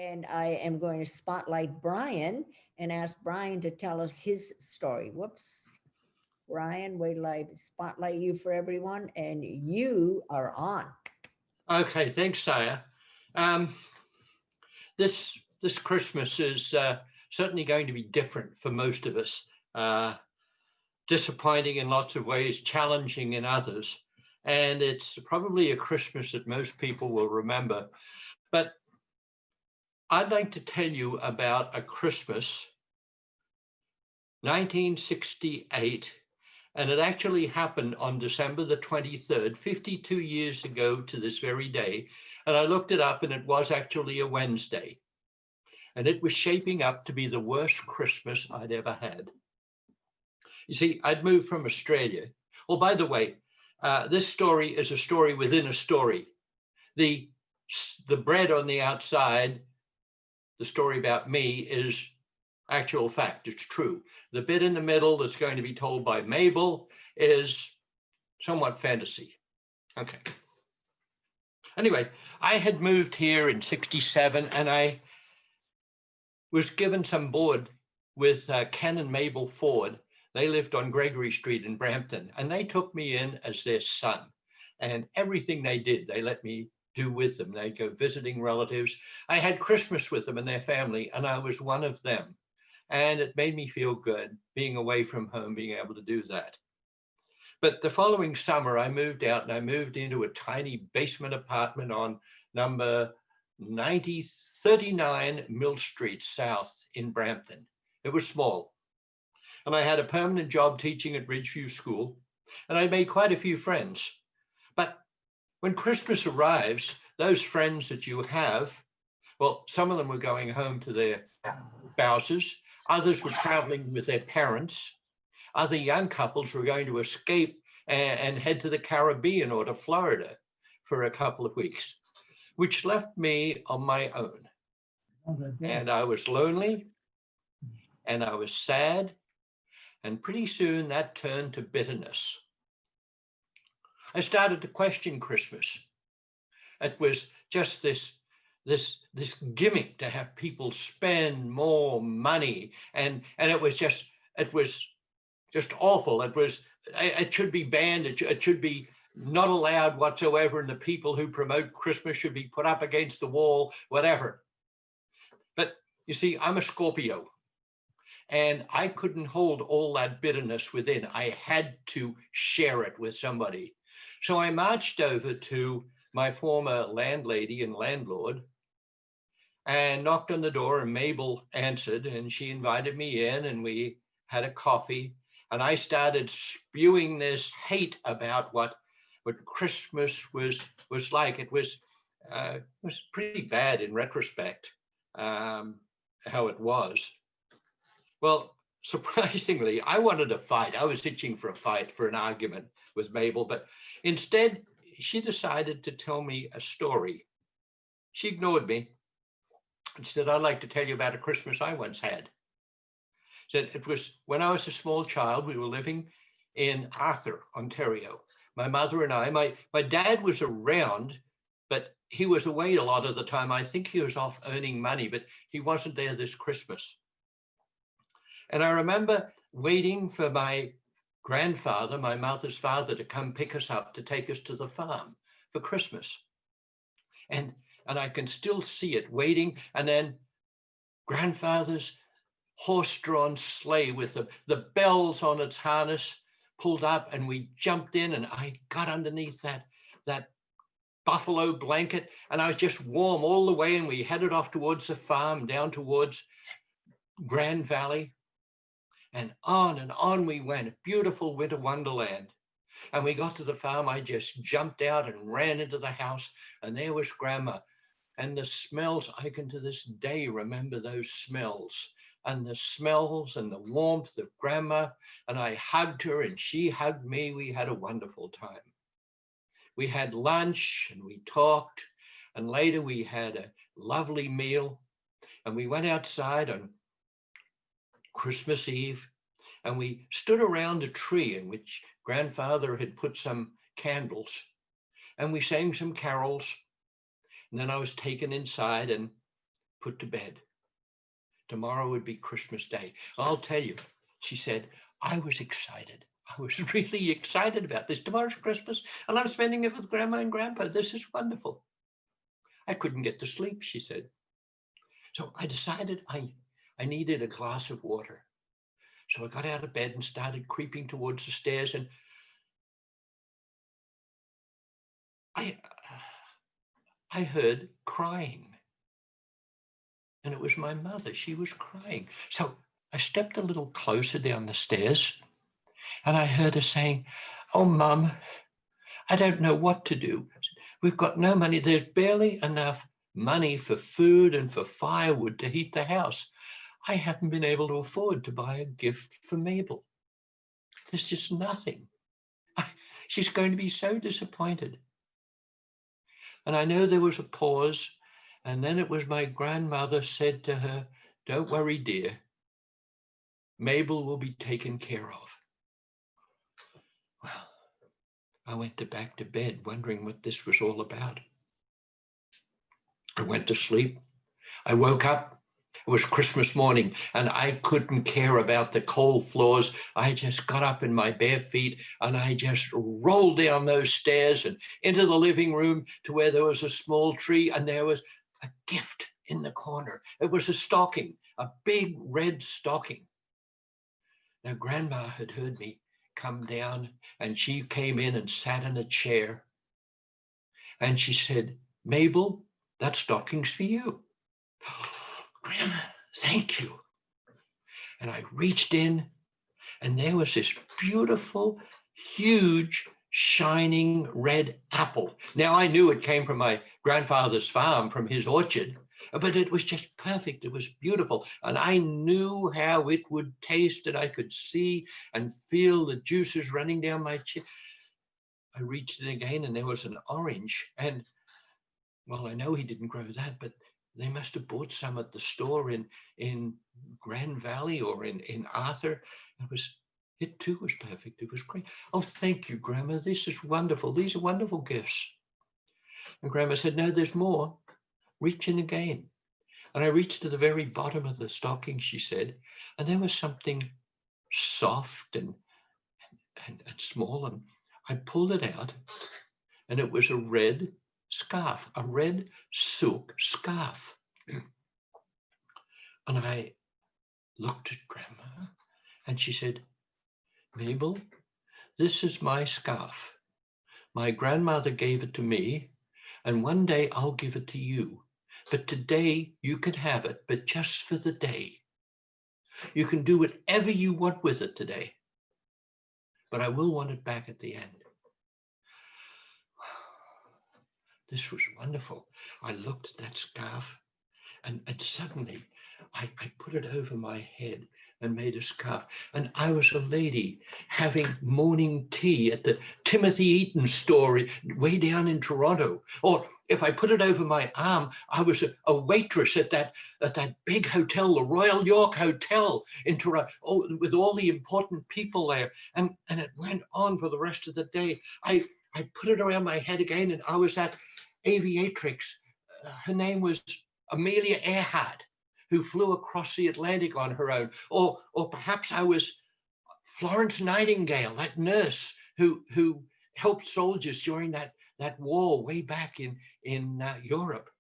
And I am going to spotlight Brian and ask Brian to tell us his story. Whoops. Brian, wait till I spotlight you for everyone, and you are on. Okay, thanks, Saya. Um, this Christmas is certainly going to be different for most of us. Disappointing in lots of ways, challenging in others, and it's probably a Christmas that most people will remember. But I'd like to tell you about a Christmas, 1968, and it actually happened on December the 23rd, 52 years ago to this very day. And I looked it up, and it was actually a Wednesday. And it was shaping up to be the worst Christmas I'd ever had. You see, I'd moved from Australia. Oh, by the way, this story is a story within a story. The bread on the outside, the story about me, is actual fact. It's true. The bit in the middle that's going to be told by Mabel is somewhat fantasy. Okay. Anyway, I had moved here in 67, and I was given some board with Ken and Mabel Ford. They lived on Gregory Street in Brampton, and they took me in as their son. And everything they did, they let me do with them. They'd go visiting relatives. I had Christmas with them and their family, and I was one of them. And it made me feel good being away from home, being able to do that. But the following summer, I moved out, and I moved into a tiny basement apartment on number 39 Mill Street South in Brampton. It was small. And I had a permanent job teaching at Ridgeview School, and I made quite a few friends. But when Christmas arrives, those friends that you have, well, some of them were going home to their spouses, others were traveling with their parents, other young couples were going to escape and head to the Caribbean or to Florida for a couple of weeks, which left me on my own. And I was lonely, and I was sad, and pretty soon that turned to bitterness. I started to question Christmas. It was just this gimmick to have people spend more money, and it was just awful. It should be banned. It should be not allowed whatsoever, and the people who promote Christmas should be put up against the wall, whatever. But you see, I'm a Scorpio, and I couldn't hold all that bitterness within. I had to share it with somebody. So I marched over to my former landlady and landlord and knocked on the door, and Mabel answered, and she invited me in, and we had a coffee, and I started spewing this hate about what Christmas was like. It was pretty bad in retrospect, how it was. Well, surprisingly, I wanted a fight. I was itching for a fight, for an argument with Mabel, but instead, she decided to tell me a story. She ignored me and said, "I'd like to tell you about a Christmas I once had." Said it was when I was a small child. We were living in Arthur, Ontario. My mother and I, my dad was around, but he was away a lot of the time. I think he was off earning money, but he wasn't there this Christmas. And I remember waiting for my grandfather, my mother's father, to come pick us up to take us to the farm for Christmas. And I can still see it waiting. And then grandfather's horse-drawn sleigh with the bells on its harness pulled up, and we jumped in, and I got underneath that buffalo blanket, and I was just warm all the way, and we headed off towards the farm, down towards Grand Valley. And on we went, beautiful winter wonderland. And we got to the farm. I just jumped out and ran into the house, and there was Grandma. And the smells, I can to this day remember those smells, and the smells and the warmth of Grandma. And I hugged her, and she hugged me. We had a wonderful time. We had lunch, and we talked, and later we had a lovely meal. And we went outside on Christmas Eve, and we stood around a tree in which Grandfather had put some candles, and we sang some carols. And then I was taken inside, and put to bed. Tomorrow would be Christmas Day. I'll tell you, she said, I was excited. I was really excited about this. Tomorrow's Christmas, and I'm spending it with Grandma and Grandpa. This is wonderful. I couldn't get to sleep, she said. So I decided I needed a glass of water. So I got out of bed and started creeping towards the stairs, and I heard crying. And it was my mother. She was crying. So I stepped a little closer down the stairs, and I heard her saying, oh, Mum, I don't know what to do. We've got no money. There's barely enough money for food and for firewood to heat the house. I haven't been able to afford to buy a gift for Mabel. There's just nothing. She's going to be so disappointed. And I know there was a pause, and then it was my grandmother said to her, don't worry, dear. Mabel will be taken care of. Well, I went back to bed wondering what this was all about. I went to sleep. I woke up. It was Christmas morning, and I couldn't care about the cold floors. I just got up in my bare feet, and I just rolled down those stairs and into the living room to where there was a small tree, and there was a gift in the corner. It was a stocking, a big red stocking. Now, Grandma had heard me come down, and she came in and sat in a chair, and she said, Mabel, that stocking's for you. Grandma, thank you. And I reached in, and there was this beautiful, huge, shining red apple. Now, I knew it came from my grandfather's farm, from his orchard, but it was just perfect. It was beautiful. And I knew how it would taste, and I could see and feel the juices running down my chin. I reached in again, and there was an orange. And, well, I know he didn't grow that, but they must have bought some at the store in Grand Valley or in Arthur. It too was perfect. It was great. Oh, thank you, Grandma. This is wonderful. These are wonderful gifts. And Grandma said, no, there's more. Reach in again. And I reached to the very bottom of the stocking, she said, and there was something soft and small. And I pulled it out, and it was a red scarf, a red silk scarf. And I looked at Grandma, and she said, Mabel, this is my scarf. My grandmother gave it to me, and one day I'll give it to you. But today you can have it, but just for the day. You can do whatever you want with it today, but I will want it back at the end. This was wonderful. I looked at that scarf, and suddenly I put it over my head and made a scarf. And I was a lady having morning tea at the Timothy Eaton store way down in Toronto. Or if I put it over my arm, I was a waitress at that big hotel, the Royal York Hotel in Toronto, with all the important people there. And it went on for the rest of the day. I put it around my head again, and I was that aviatrix. Her name was Amelia Earhart, who flew across the Atlantic on her own. Or perhaps I was Florence Nightingale, that nurse who helped soldiers during that war way back in Europe.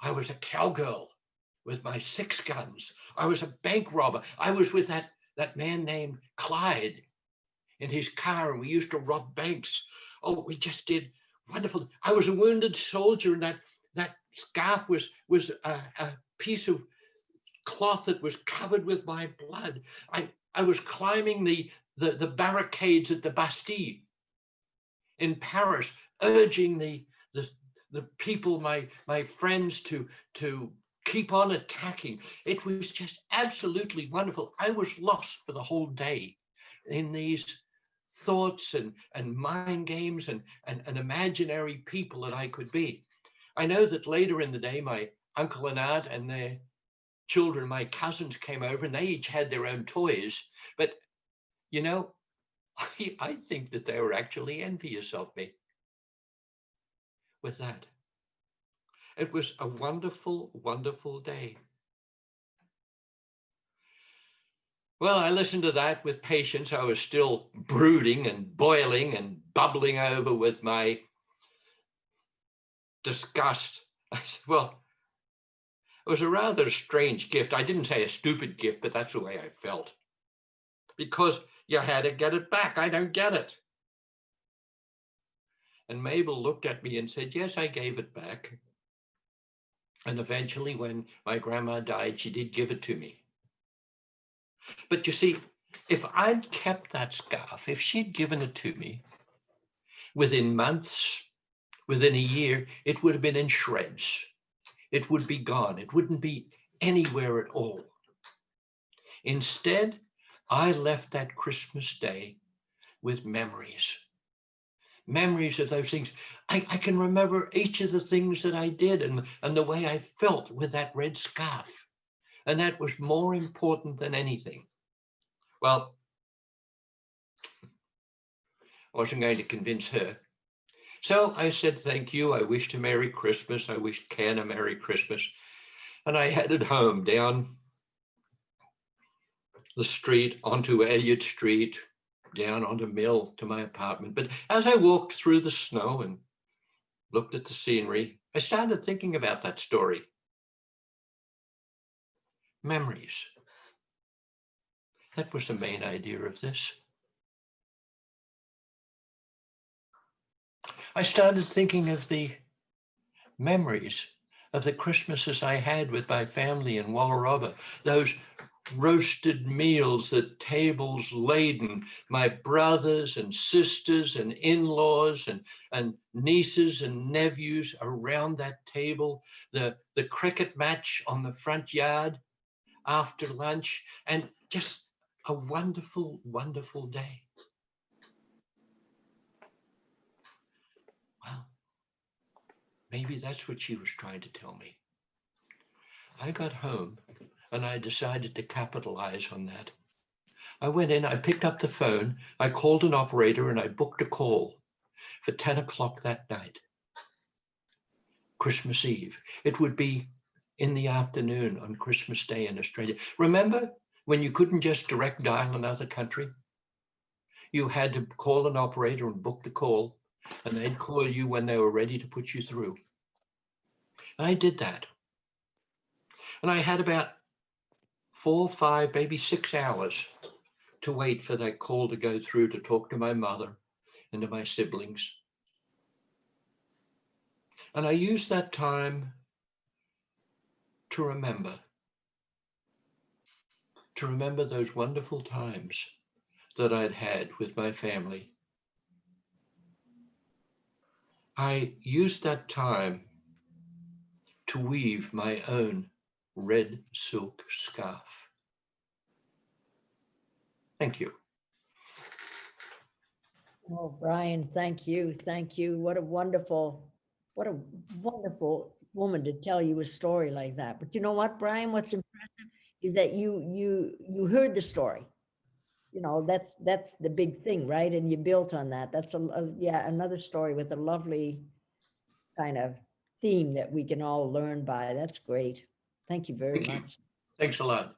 I was a cowgirl with my 6 guns. I was a bank robber. I was with that man named Clyde in his car, and we used to rob banks. Oh, we just did wonderful. I was a wounded soldier, and that scarf was a piece of cloth that was covered with my blood. I was climbing the barricades at the Bastille in Paris, urging the people, my friends, to keep on attacking. It was just absolutely wonderful. I was lost for the whole day in these thoughts and mind games and imaginary people that I could be. I know that later in the day, my uncle and aunt and their children, my cousins, came over, and they each had their own toys. But, you know, I think that they were actually envious of me with that. It was a wonderful, wonderful day. Well, I listened to that with patience. I was still brooding and boiling and bubbling over with my disgust. I said, well, it was a rather strange gift. I didn't say a stupid gift, but that's the way I felt. Because you had to get it back. I don't get it. And Mabel looked at me and said, yes, I gave it back. And eventually, when my grandma died, she did give it to me. But you see, if I'd kept that scarf, if she'd given it to me, within months, within a year, it would have been in shreds. It would be gone. It wouldn't be anywhere at all. Instead, I left that Christmas day with memories. Memories of those things. I can remember each of the things that I did and the way I felt with that red scarf. And that was more important than anything. Well, I wasn't going to convince her. So I said, thank you. I wished a Merry Christmas. I wished Ken a Merry Christmas. And I headed home down the street onto Elliott Street, down onto Mill to my apartment. But as I walked through the snow and looked at the scenery, I started thinking about that story. Memories. That was the main idea of this. I started thinking of the memories of the Christmases I had with my family in Wallaroba, those roasted meals at tables laden, my brothers and sisters and in-laws and nieces and nephews around that table, the cricket match on the front yard after lunch, and just a wonderful, wonderful day. Well, maybe that's what she was trying to tell me. I got home and I decided to capitalize on that. I went in, I picked up the phone, I called an operator and I booked a call for 10 o'clock that night, Christmas Eve. It would be in the afternoon on Christmas Day in Australia. Remember when you couldn't just direct dial another country? You had to call an operator and book the call, and they'd call you when they were ready to put you through. And I did that. And I had about 4, 5, maybe 6 hours to wait for that call to go through to talk to my mother and to my siblings. And I used that time to remember those wonderful times that I'd had with my family. I used that time to weave my own red silk scarf. Thank you. Oh, Brian, thank you. Thank you. What a wonderful woman to tell you a story like that. But you know what, Brian, what's impressive is that you heard the story. You know, that's the big thing, right? And you built on that. That's yeah, another story with a lovely kind of theme that we can all learn by. That's great. Thank you very Thank you. much. Thanks a lot.